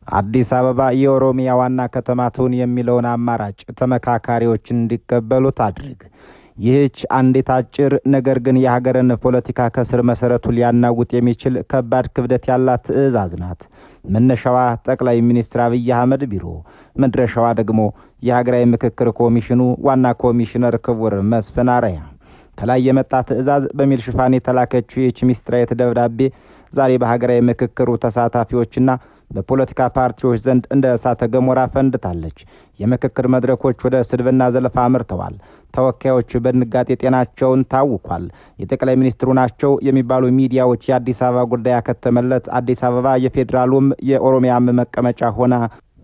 አዲስ አበባ የኦሮሚያ ዋና ከተማ ትሁን የሚለውን አማራጭ ተመካካሪዎችን እንዲቀበሉት አድርግ። ይህች አንዲት አጭር ነገር ግን የሀገርን ፖለቲካ ከስር መሰረቱ ሊያናውጥ የሚችል ከባድ ክብደት ያላት ትዕዛዝ ናት። መነሻዋ ጠቅላይ ሚኒስትር አብይ አህመድ ቢሮ፣ መድረሻዋ ደግሞ የሀገራዊ ምክክር ኮሚሽኑ ዋና ኮሚሽነር ክቡር መስፍን አርአያ። ከላይ የመጣ ትዕዛዝ በሚል ሽፋን የተላከችው ይህች ሚስጥራዊት ደብዳቤ ዛሬ በሀገራዊ ምክክሩ ተሳታፊዎችና በፖለቲካ ፓርቲዎች ዘንድ እንደ እሳተ ገሞራ ፈንድታለች። የምክክር መድረኮች ወደ ስድብና ዘለፋ አምርተዋል። ተወካዮች በድንጋጤ ጤናቸውን ታውኳል። የጠቅላይ ሚኒስትሩ ናቸው የሚባሉ ሚዲያዎች የአዲስ አበባ ጉዳይ ያከተመለት አዲስ አበባ የፌዴራሉም የኦሮሚያም መቀመጫ ሆና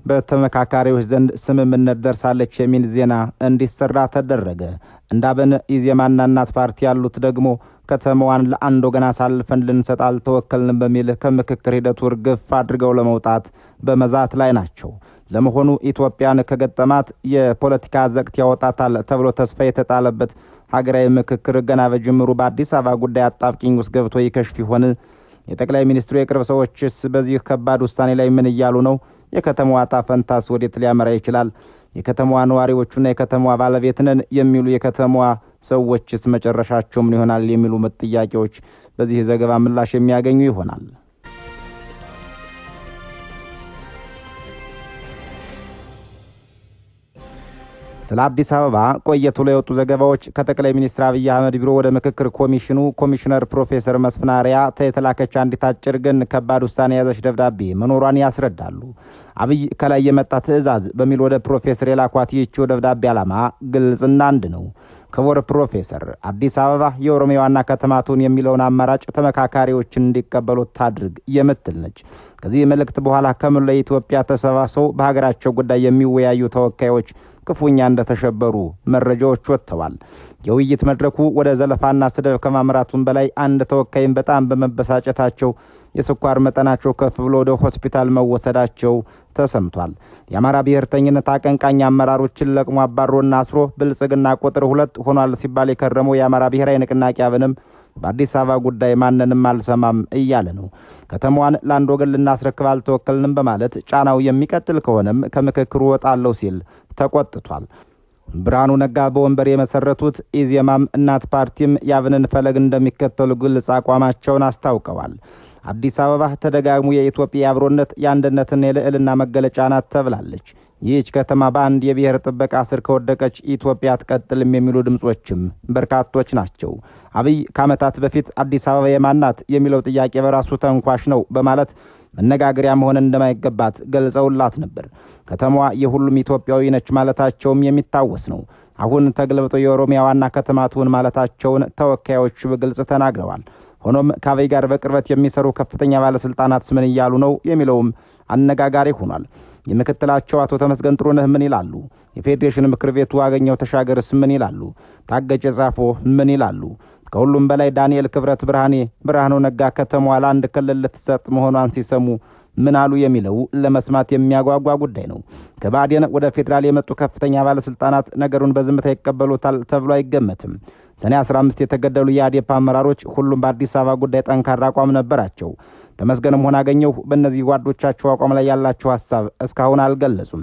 በተመካካሪዎች ዘንድ ስምምነት ደርሳለች የሚል ዜና እንዲሰራ ተደረገ። እንዳበን ኢዜማና እናት ፓርቲ ያሉት ደግሞ ከተማዋን ለአንድ ወገን አሳልፈን ልንሰጥ አልተወከልንም በሚል ከምክክር ሂደቱ እርግፍ አድርገው ለመውጣት በመዛት ላይ ናቸው። ለመሆኑ ኢትዮጵያን ከገጠማት የፖለቲካ ዘቅት ያወጣታል ተብሎ ተስፋ የተጣለበት ሀገራዊ ምክክር ገና በጅምሩ በአዲስ አበባ ጉዳይ አጣብቂኝ ውስጥ ገብቶ ይከሽፍ ይሆን? የጠቅላይ ሚኒስትሩ የቅርብ ሰዎችስ በዚህ ከባድ ውሳኔ ላይ ምን እያሉ ነው? የከተማዋ ዕጣ ፈንታስ ወዴት ሊያመራ ይችላል? የከተማዋ ነዋሪዎቹና የከተማዋ ባለቤት ነን የሚሉ የከተማዋ ሰዎችስ መጨረሻቸው ምን ይሆናል የሚሉ ጥያቄዎች በዚህ ዘገባ ምላሽ የሚያገኙ ይሆናል። ስለ አዲስ አበባ ቆየት ብሎ የወጡ ዘገባዎች ከጠቅላይ ሚኒስትር አብይ አህመድ ቢሮ ወደ ምክክር ኮሚሽኑ ኮሚሽነር ፕሮፌሰር መስፍን አርአያ የተላከች አንዲት አጭር ግን ከባድ ውሳኔ የያዘች ደብዳቤ መኖሯን ያስረዳሉ። አብይ ከላይ የመጣ ትዕዛዝ በሚል ወደ ፕሮፌሰር የላኳት ይህችው ደብዳቤ ዓላማ ግልጽና አንድ ነው። ክቡር ፕሮፌሰር፣ አዲስ አበባ የኦሮሚያ ዋና ከተማ ትሁን የሚለውን አማራጭ ተመካካሪዎችን እንዲቀበሉት ታድርግ የምትል ነች። ከዚህ መልእክት በኋላ ከመላ ኢትዮጵያ ተሰባስበው በሀገራቸው ጉዳይ የሚወያዩ ተወካዮች ክፉኛ እንደተሸበሩ መረጃዎች ወጥተዋል። የውይይት መድረኩ ወደ ዘለፋና ስድብ ከማምራቱም በላይ አንድ ተወካይም በጣም በመበሳጨታቸው የስኳር መጠናቸው ከፍ ብሎ ወደ ሆስፒታል መወሰዳቸው ተሰምቷል። የአማራ ብሔርተኝነት አቀንቃኝ አመራሮችን ለቅሞ አባሮና አስሮ ብልጽግና ቁጥር 2 ሆኗል ሲባል የከረመው የአማራ ብሔራዊ ንቅናቄ አብንም በአዲስ አበባ ጉዳይ ማንንም አልሰማም እያለ ነው። ከተማዋን ለአንድ ወገን ልናስረክብ አልተወከልንም በማለት ጫናው የሚቀጥል ከሆነም ከምክክሩ ወጣለሁ ሲል ተቆጥቷል። ብርሃኑ ነጋ በወንበር የመሰረቱት ኢዜማም እናት ፓርቲም የአብንን ፈለግ እንደሚከተሉ ግልጽ አቋማቸውን አስታውቀዋል። አዲስ አበባ ተደጋግሞ የኢትዮጵያ የአብሮነት የአንድነትና የልዕልና መገለጫ ናት ተብላለች። ይህች ከተማ በአንድ የብሔር ጥበቃ ስር ከወደቀች ኢትዮጵያ አትቀጥልም የሚሉ ድምጾችም በርካቶች ናቸው። አብይ ከዓመታት በፊት አዲስ አበባ የማን ናት የሚለው ጥያቄ በራሱ ተንኳሽ ነው በማለት መነጋገሪያ መሆን እንደማይገባት ገልጸውላት ነበር። ከተማዋ የሁሉም ኢትዮጵያዊ ነች ማለታቸውም የሚታወስ ነው። አሁን ተገልብጦ የኦሮሚያ ዋና ከተማ ትሁን ማለታቸውን ተወካዮች በግልጽ ተናግረዋል። ሆኖም ከአብይ ጋር በቅርበት የሚሰሩ ከፍተኛ ባለስልጣናት ምን እያሉ ነው የሚለውም አነጋጋሪ ሆኗል። የምክትላቸው አቶ ተመስገን ጥሩነህ ምን ይላሉ? የፌዴሬሽን ምክር ቤቱ አገኘው ተሻገርስ ምን ይላሉ? ታገጨ ጻፎ ምን ይላሉ? ከሁሉም በላይ ዳንኤል ክብረት ብርሃኑ ነጋ ከተማዋ ለአንድ ክልል ልትሰጥ መሆኗን ሲሰሙ ምን አሉ የሚለው ለመስማት የሚያጓጓ ጉዳይ ነው። ከባዕዴን ወደ ፌዴራል የመጡ ከፍተኛ ባለስልጣናት ነገሩን በዝምታ ይቀበሉታል ተብሎ አይገመትም። ሰኔ 15 የተገደሉ የአዴፓ አመራሮች ሁሉም በአዲስ አበባ ጉዳይ ጠንካራ አቋም ነበራቸው። ተመስገንም ሆነ አገኘው በእነዚህ ጓዶቻቸው አቋም ላይ ያላቸው ሐሳብ እስካሁን አልገለጹም።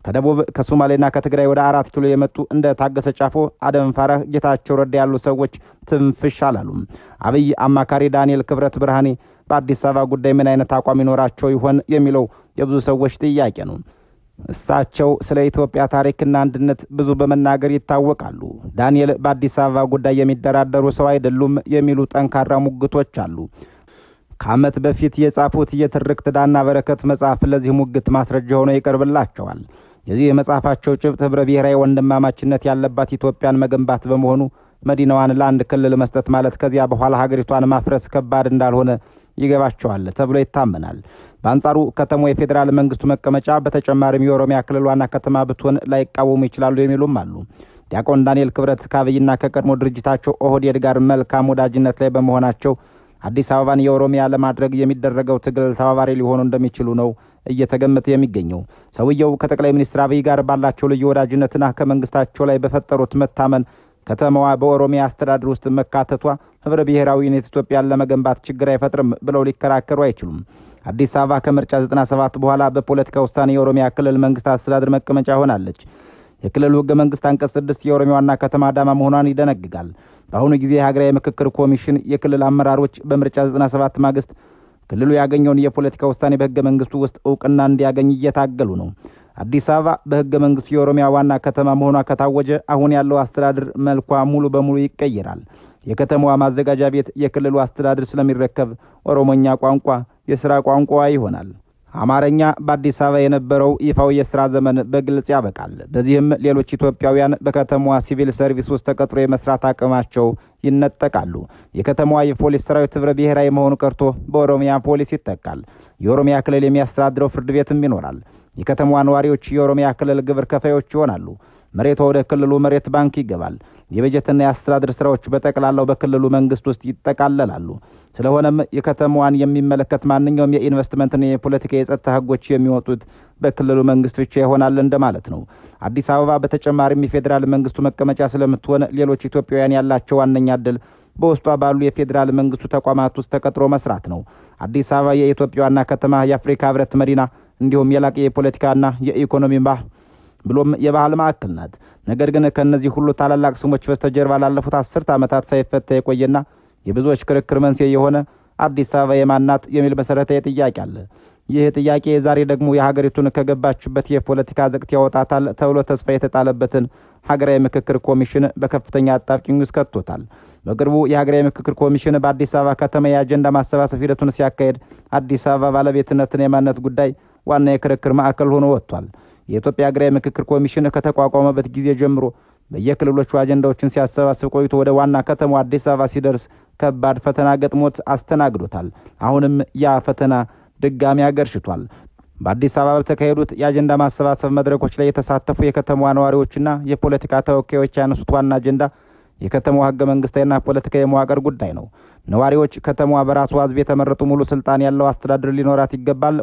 ከደቡብ ከሶማሌና ከትግራይ ወደ 4 ኪሎ የመጡ እንደ ታገሰ ጫፎ፣ አደም ፋራህ፣ ጌታቸው ረዳ ያሉ ሰዎች ትንፍሽ አላሉም። አብይ አማካሪ ዳንኤል ክብረት ብርሃኔ በአዲስ አበባ ጉዳይ ምን አይነት አቋም ይኖራቸው ይሆን የሚለው የብዙ ሰዎች ጥያቄ ነው። እሳቸው ስለ ኢትዮጵያ ታሪክና አንድነት ብዙ በመናገር ይታወቃሉ። ዳንኤል በአዲስ አበባ ጉዳይ የሚደራደሩ ሰው አይደሉም የሚሉ ጠንካራ ሙግቶች አሉ። ከዓመት በፊት የጻፉት የትርክት ዳና በረከት መጽሐፍ ለዚህ ሙግት ማስረጃ ሆኖ ይቀርብላቸዋል። የዚህ መጽሐፋቸው ጭብጥ ህብረ ብሔራዊ ወንድማማችነት ያለባት ኢትዮጵያን መገንባት በመሆኑ መዲናዋን ለአንድ ክልል መስጠት ማለት ከዚያ በኋላ ሀገሪቷን ማፍረስ ከባድ እንዳልሆነ ይገባቸዋል ተብሎ ይታመናል። በአንጻሩ ከተማው የፌዴራል መንግስቱ መቀመጫ በተጨማሪም የኦሮሚያ ክልል ዋና ከተማ ብትሆን ላይቃወሙ ይችላሉ የሚሉም አሉ። ዲያቆን ዳንኤል ክብረት ከአብይና ከቀድሞ ድርጅታቸው ኦህዴድ ጋር መልካም ወዳጅነት ላይ በመሆናቸው አዲስ አበባን የኦሮሚያ ለማድረግ የሚደረገው ትግል ተባባሪ ሊሆኑ እንደሚችሉ ነው እየተገመተ የሚገኘው። ሰውየው ከጠቅላይ ሚኒስትር አብይ ጋር ባላቸው ልዩ ወዳጅነትና ከመንግስታቸው ላይ በፈጠሩት መታመን ከተማዋ በኦሮሚያ አስተዳደር ውስጥ መካተቷ ህብረ ብሔራዊነት ኢትዮጵያን ለመገንባት ችግር አይፈጥርም ብለው ሊከራከሩ አይችሉም። አዲስ አበባ ከምርጫ 97 በኋላ በፖለቲካ ውሳኔ የኦሮሚያ ክልል መንግስት አስተዳደር መቀመጫ ሆናለች። የክልሉ ህገ መንግስት አንቀጽ 6 የኦሮሚያ ዋና ከተማ አዳማ መሆኗን ይደነግጋል። በአሁኑ ጊዜ የሀገራዊ ምክክር ኮሚሽን የክልል አመራሮች በምርጫ 97 ማግስት ክልሉ ያገኘውን የፖለቲካ ውሳኔ በህገ መንግስቱ ውስጥ እውቅና እንዲያገኝ እየታገሉ ነው። አዲስ አበባ በህገ መንግስቱ የኦሮሚያ ዋና ከተማ መሆኗ ከታወጀ አሁን ያለው አስተዳደር መልኳ ሙሉ በሙሉ ይቀየራል። የከተማዋ ማዘጋጃ ቤት የክልሉ አስተዳደር ስለሚረከብ ኦሮሞኛ ቋንቋ የሥራ ቋንቋዋ ይሆናል። አማርኛ በአዲስ አበባ የነበረው ይፋው የሥራ ዘመን በግልጽ ያበቃል። በዚህም ሌሎች ኢትዮጵያውያን በከተማዋ ሲቪል ሰርቪስ ውስጥ ተቀጥሮ የመስራት አቅማቸው ይነጠቃሉ። የከተማዋ የፖሊስ ሰራዊት ህብረ ብሔራዊ መሆኑ ቀርቶ በኦሮሚያ ፖሊስ ይተካል። የኦሮሚያ ክልል የሚያስተዳድረው ፍርድ ቤትም ይኖራል። የከተማዋ ነዋሪዎች የኦሮሚያ ክልል ግብር ከፋዮች ይሆናሉ። መሬቷ ወደ ክልሉ መሬት ባንክ ይገባል። የበጀትና የአስተዳደር ስራዎች በጠቅላላው በክልሉ መንግስት ውስጥ ይጠቃለላሉ። ስለሆነም የከተማዋን የሚመለከት ማንኛውም የኢንቨስትመንትና የፖለቲካ የጸጥታ ህጎች የሚወጡት በክልሉ መንግስት ብቻ ይሆናል እንደማለት ነው። አዲስ አበባ በተጨማሪም የፌዴራል መንግስቱ መቀመጫ ስለምትሆን ሌሎች ኢትዮጵያውያን ያላቸው ዋነኛ ዕድል በውስጧ ባሉ የፌዴራል መንግስቱ ተቋማት ውስጥ ተቀጥሮ መስራት ነው። አዲስ አበባ የኢትዮጵያ ዋና ከተማ፣ የአፍሪካ ህብረት መዲና እንዲሁም የላቀ የፖለቲካና የኢኮኖሚ ብሎም የባህል ማዕከል ናት። ነገር ግን ከነዚህ ሁሉ ታላላቅ ስሞች በስተጀርባ ላለፉት 10 ዓመታት ሳይፈታ የቆየና የብዙዎች ክርክር መንስኤ የሆነ አዲስ አበባ የማናት የሚል መሰረታዊ ጥያቄ አለ። ይህ ጥያቄ ዛሬ ደግሞ የሀገሪቱን ከገባችበት የፖለቲካ ዘቅት ያወጣታል ተብሎ ተስፋ የተጣለበትን ሀገራዊ ምክክር ኮሚሽን በከፍተኛ አጣብቂኝ ውስጥ ከቶታል። በቅርቡ የሀገራዊ ምክክር ኮሚሽን በአዲስ አበባ ከተማ የአጀንዳ ማሰባሰብ ሂደቱን ሲያካሄድ አዲስ አበባ ባለቤትነትን የማንነት ጉዳይ ዋና የክርክር ማዕከል ሆኖ ወጥቷል። የኢትዮጵያ ሀገራዊ ምክክር ኮሚሽን ከተቋቋመበት ጊዜ ጀምሮ በየክልሎቹ አጀንዳዎችን ሲያሰባስብ ቆይቶ ወደ ዋና ከተማው አዲስ አበባ ሲደርስ ከባድ ፈተና ገጥሞት አስተናግዶታል። አሁንም ያ ፈተና ድጋሚ አገርሽቷል። በአዲስ አበባ በተካሄዱት የአጀንዳ ማሰባሰብ መድረኮች ላይ የተሳተፉ የከተማዋ ነዋሪዎችና የፖለቲካ ተወካዮች ያነሱት ዋና አጀንዳ የከተማዋ ህገ መንግስታዊና ፖለቲካዊ መዋቅር ጉዳይ ነው። ነዋሪዎች ከተማዋ በራሷ ህዝብ የተመረጡ ሙሉ ስልጣን ያለው አስተዳደር ሊኖራት ይገባል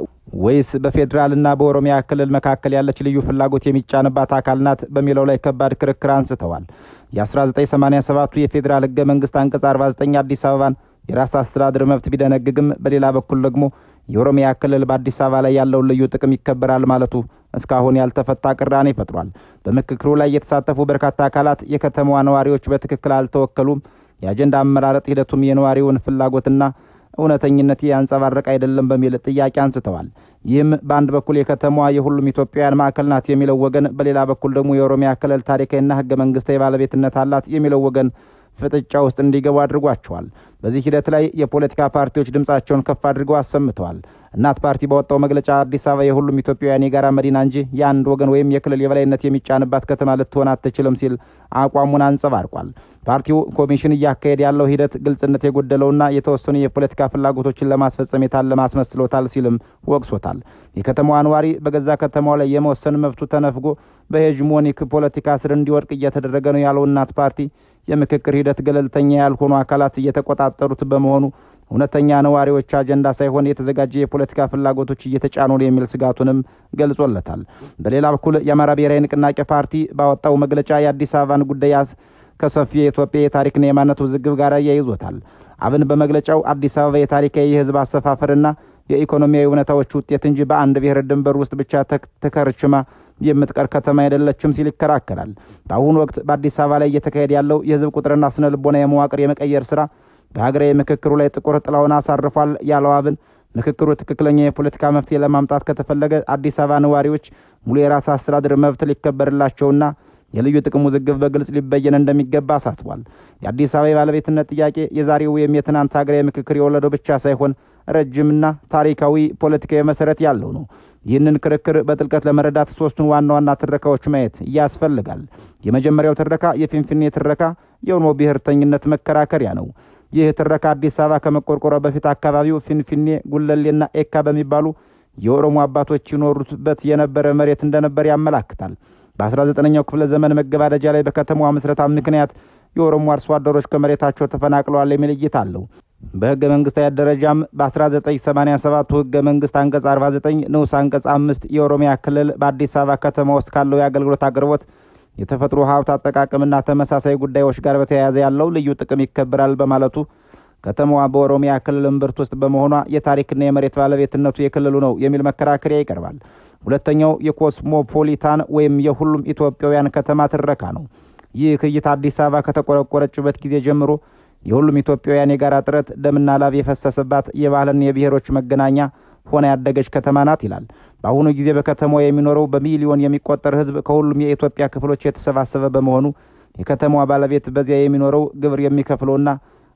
ወይስ በፌዴራልና በኦሮሚያ ክልል መካከል ያለች ልዩ ፍላጎት የሚጫንባት አካል ናት በሚለው ላይ ከባድ ክርክር አንስተዋል። የ1987ቱ የፌዴራል ህገ መንግስት አንቀጽ 49 አዲስ አበባን የራስ አስተዳደር መብት ቢደነግግም በሌላ በኩል ደግሞ የኦሮሚያ ክልል በአዲስ አበባ ላይ ያለውን ልዩ ጥቅም ይከበራል ማለቱ እስካሁን ያልተፈታ ቅራኔ ፈጥሯል። በምክክሩ ላይ የተሳተፉ በርካታ አካላት የከተማዋ ነዋሪዎች በትክክል አልተወከሉም፣ የአጀንዳ አመራረጥ ሂደቱም የነዋሪውን ፍላጎትና እውነተኝነት ያንጸባረቀ አይደለም በሚል ጥያቄ አንስተዋል። ይህም በአንድ በኩል የከተማዋ የሁሉም ኢትዮጵያውያን ማዕከል ናት የሚለው ወገን፣ በሌላ በኩል ደግሞ የኦሮሚያ ክልል ታሪካዊና ህገ መንግስታዊ ባለቤትነት አላት የሚለው ወገን ፍጥጫ ውስጥ እንዲገቡ አድርጓቸዋል። በዚህ ሂደት ላይ የፖለቲካ ፓርቲዎች ድምጻቸውን ከፍ አድርገው አሰምተዋል። እናት ፓርቲ ባወጣው መግለጫ አዲስ አበባ የሁሉም ኢትዮጵያውያን የጋራ መዲና እንጂ የአንድ ወገን ወይም የክልል የበላይነት የሚጫንባት ከተማ ልትሆን አትችልም ሲል አቋሙን አንጸባርቋል። ፓርቲው ኮሚሽን እያካሄደ ያለው ሂደት ግልጽነት የጎደለውና የተወሰኑ የፖለቲካ ፍላጎቶችን ለማስፈጸም የታለመ አስመስሎታል ሲልም ወቅሶታል። የከተማዋ ነዋሪ በገዛ ከተማው ላይ የመወሰን መብቱ ተነፍጎ በሄጅሞኒክ ፖለቲካ ስር እንዲወድቅ እየተደረገ ነው ያለው እናት ፓርቲ የምክክር ሂደት ገለልተኛ ያልሆኑ አካላት እየተቆጣጠሩት በመሆኑ እውነተኛ ነዋሪዎች አጀንዳ ሳይሆን የተዘጋጀ የፖለቲካ ፍላጎቶች እየተጫኑ ነው የሚል ስጋቱንም ገልጾለታል። በሌላ በኩል የአማራ ብሔራዊ ንቅናቄ ፓርቲ ባወጣው መግለጫ የአዲስ አበባን ጉዳይ ከሰፊ የኢትዮጵያ የታሪክና የማንነት ውዝግብ ጋር ያይዞታል። አብን በመግለጫው አዲስ አበባ የታሪካዊ የህዝብ አሰፋፈርና የኢኮኖሚያዊ እውነታዎች ውጤት እንጂ በአንድ ብሔር ድንበር ውስጥ ብቻ ተከርችማ የምትቀር ከተማ አይደለችም ሲል ይከራከራል። በአሁኑ ወቅት በአዲስ አበባ ላይ እየተካሄደ ያለው የህዝብ ቁጥርና ስነ ልቦና የመዋቅር የመቀየር ስራ በሀገራዊ ምክክሩ ላይ ጥቁር ጥላውን አሳርፏል ያለው አብን ምክክሩ ትክክለኛ የፖለቲካ መፍትሄ ለማምጣት ከተፈለገ አዲስ አበባ ነዋሪዎች ሙሉ የራስ አስተዳደር መብት ሊከበርላቸውና የልዩ ጥቅም ውዝግብ በግልጽ ሊበየን እንደሚገባ አሳስቧል። የአዲስ አበባ ባለቤትነት ጥያቄ የዛሬው ወይም የትናንት ሀገራዊ ምክክር የወለደው ብቻ ሳይሆን ረጅምና ታሪካዊ ፖለቲካዊ መሰረት ያለው ነው። ይህንን ክርክር በጥልቀት ለመረዳት ሶስቱን ዋና ዋና ትረካዎች ማየት ያስፈልጋል። የመጀመሪያው ትረካ የፊንፊኔ ትረካ የኦሮሞ ብሔርተኝነት መከራከሪያ ነው። ይህ ትረካ አዲስ አበባ ከመቆርቆሯ በፊት አካባቢው ፊንፊኔ፣ ጉለሌና ኤካ በሚባሉ የኦሮሞ አባቶች ይኖሩበት የነበረ መሬት እንደነበር ያመላክታል። በ19ኛው ክፍለ ዘመን መገባደጃ ላይ በከተማዋ ምስረታ ምክንያት የኦሮሞ አርሶ አደሮች ከመሬታቸው ተፈናቅለዋል የሚል እይታ አለው። በህገ መንግስታዊ ደረጃም በ1987 ህገ መንግስት አንቀጽ 49 ንዑስ አንቀጽ 5 የኦሮሚያ ክልል በአዲስ አበባ ከተማ ውስጥ ካለው የአገልግሎት አቅርቦት የተፈጥሮ ሀብት አጠቃቀምና ተመሳሳይ ጉዳዮች ጋር በተያያዘ ያለው ልዩ ጥቅም ይከበራል በማለቱ ከተማዋ በኦሮሚያ ክልል እምብርት ውስጥ በመሆኗ የታሪክና የመሬት ባለቤትነቱ የክልሉ ነው የሚል መከራከሪያ ይቀርባል። ሁለተኛው የኮስሞፖሊታን ወይም የሁሉም ኢትዮጵያውያን ከተማ ትረካ ነው። ይህ እይታ አዲስ አበባ ከተቆረቆረችበት ጊዜ ጀምሮ የሁሉም ኢትዮጵያውያን የጋራ ጥረት ደምና ላብ የፈሰሰባት የባህልና የብሔሮች መገናኛ ሆና ያደገች ከተማ ናት ይላል። በአሁኑ ጊዜ በከተማዋ የሚኖረው በሚሊዮን የሚቆጠር ሕዝብ ከሁሉም የኢትዮጵያ ክፍሎች የተሰባሰበ በመሆኑ የከተማዋ ባለቤት በዚያ የሚኖረው ግብር የሚከፍለውና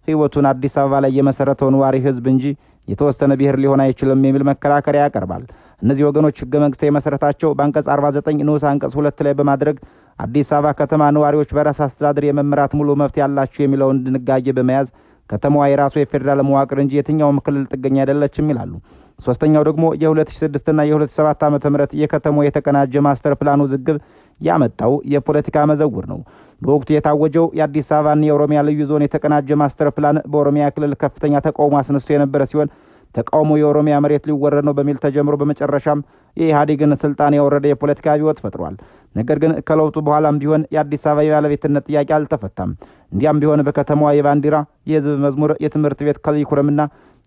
ሕይወቱን አዲስ አበባ ላይ የመሰረተው ነዋሪ ሕዝብ እንጂ የተወሰነ ብሔር ሊሆን አይችልም የሚል መከራከሪያ ያቀርባል። እነዚህ ወገኖች ሕገ መንግስት የመሰረታቸው በአንቀጽ 49 ንዑስ አንቀጽ 2 ላይ በማድረግ አዲስ አበባ ከተማ ነዋሪዎች በራስ አስተዳደር የመምራት ሙሉ መብት ያላቸው የሚለውን ድንጋጌ በመያዝ ከተማዋ የራሱ የፌዴራል መዋቅር እንጂ የትኛውም ክልል ጥገኛ አይደለችም ይላሉ። ሶስተኛው ደግሞ የ2006 እና የ2007 ዓ.ም የከተማው የተቀናጀ ማስተር ፕላን ውዝግብ ያመጣው የፖለቲካ መዘውር ነው። በወቅቱ የታወጀው የአዲስ አበባና የኦሮሚያ ልዩ ዞን የተቀናጀ ማስተር ፕላን በኦሮሚያ ክልል ከፍተኛ ተቃውሞ አስነስቶ የነበረ ሲሆን ተቃውሞ የኦሮሚያ መሬት ሊወረድ ነው በሚል ተጀምሮ በመጨረሻም የኢህአዴግን ስልጣን ያወረደ የፖለቲካ አብዮት ፈጥሯል። ነገር ግን ከለውጡ በኋላም ቢሆን የአዲስ አበባ የባለቤትነት ጥያቄ አልተፈታም። እንዲያም ቢሆን በከተማዋ የባንዲራ፣ የህዝብ መዝሙር፣ የትምህርት ቤት ከሪኩለምና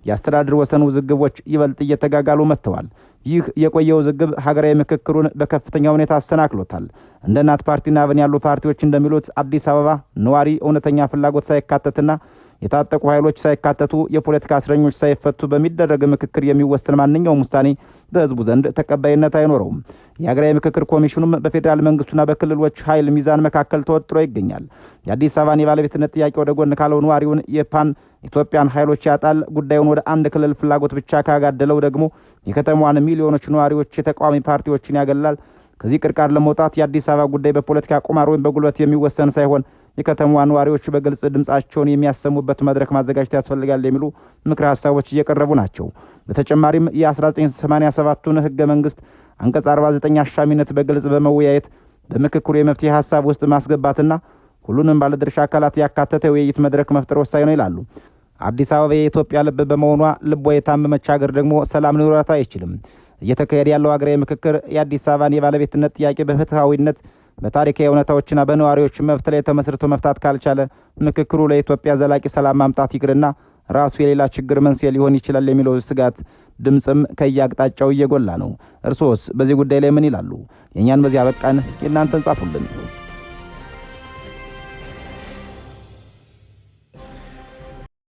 የአስተዳደር ወሰን ውዝግቦች ይበልጥ እየተጋጋሉ መጥተዋል። ይህ የቆየ ውዝግብ ሀገራዊ ምክክሩን በከፍተኛ ሁኔታ አሰናክሎታል። እንደ እናት ፓርቲና አብን ያሉ ፓርቲዎች እንደሚሉት አዲስ አበባ ነዋሪ እውነተኛ ፍላጎት ሳይካተትና የታጠቁ ኃይሎች ሳይካተቱ የፖለቲካ እስረኞች ሳይፈቱ በሚደረግ ምክክር የሚወሰን ማንኛውም ውሳኔ በህዝቡ ዘንድ ተቀባይነት አይኖረውም። የሀገራዊ ምክክር ኮሚሽኑም በፌዴራል መንግስቱና በክልሎች ኃይል ሚዛን መካከል ተወጥሮ ይገኛል። የአዲስ አበባን የባለቤትነት ጥያቄ ወደ ጎን ካለው ነዋሪውን የፓን ኢትዮጵያን ኃይሎች ያጣል። ጉዳዩን ወደ አንድ ክልል ፍላጎት ብቻ ካጋደለው ደግሞ የከተማዋን ሚሊዮኖች ነዋሪዎች የተቃዋሚ ፓርቲዎችን ያገላል። ከዚህ ቅርቃር ለመውጣት የአዲስ አበባ ጉዳይ በፖለቲካ ቁማር ወይም በጉልበት የሚወሰን ሳይሆን የከተማዋ ነዋሪዎች በግልጽ ድምጻቸውን የሚያሰሙበት መድረክ ማዘጋጀት ያስፈልጋል የሚሉ ምክረ ሀሳቦች እየቀረቡ ናቸው። በተጨማሪም የ1987ቱን ህገ መንግስት አንቀጽ 49 አሻሚነት በግልጽ በመወያየት በምክክሩ የመፍትሄ ሀሳብ ውስጥ ማስገባትና ሁሉንም ባለድርሻ አካላት ያካተተ ውይይት መድረክ መፍጠር ወሳኝ ነው ይላሉ። አዲስ አበባ የኢትዮጵያ ልብ በመሆኗ ልቧ የታመመች ሀገር ደግሞ ሰላም ሊኖራት አይችልም። እየተካሄደ ያለው ሀገራዊ ምክክር የአዲስ አበባን የባለቤትነት ጥያቄ በፍትሃዊነት በታሪካዊ እውነታዎችና በነዋሪዎች መብት ላይ ተመስርቶ መፍታት ካልቻለ ምክክሩ ለኢትዮጵያ ዘላቂ ሰላም ማምጣት ይቅርና ራሱ የሌላ ችግር መንስኤ ሊሆን ይችላል የሚለው ስጋት ድምጽም ከየአቅጣጫው እየጎላ ነው። እርሶስ በዚህ ጉዳይ ላይ ምን ይላሉ? የእኛን በዚህ አበቃን። የእናንተን ጻፉልን።